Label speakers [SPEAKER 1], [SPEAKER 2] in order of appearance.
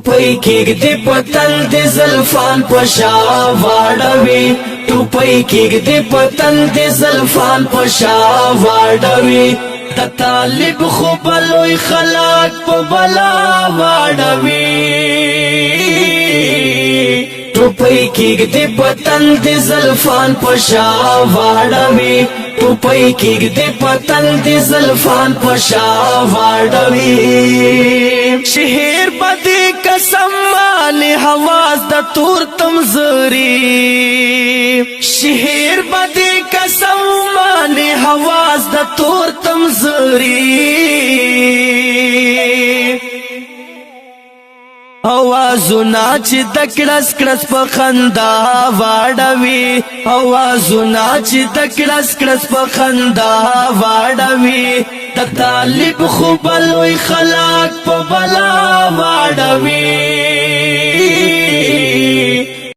[SPEAKER 1] ټوپۍ کېږدي پتن د زلفان په شا واړوي ټوپۍ کېږدي پتن د زلفان په شا واړوي د طالب خو بلوی خلاق په بلا واړوي ټوپۍ کېږدي پتن د زلفان په شا واړوي ټوپۍ کېږدي پتن د زلفان په شا واړوي شهر بدی قسم مالی حواس د تور تمزری شهر بدی قسم مالی حواس د تور تمزری اوازونا چې د کړس کړس په خندا واړوي اوازونا چې د کړس کړس په خندا واړوي د طالب خو بلوی خلاق په بلا واړوي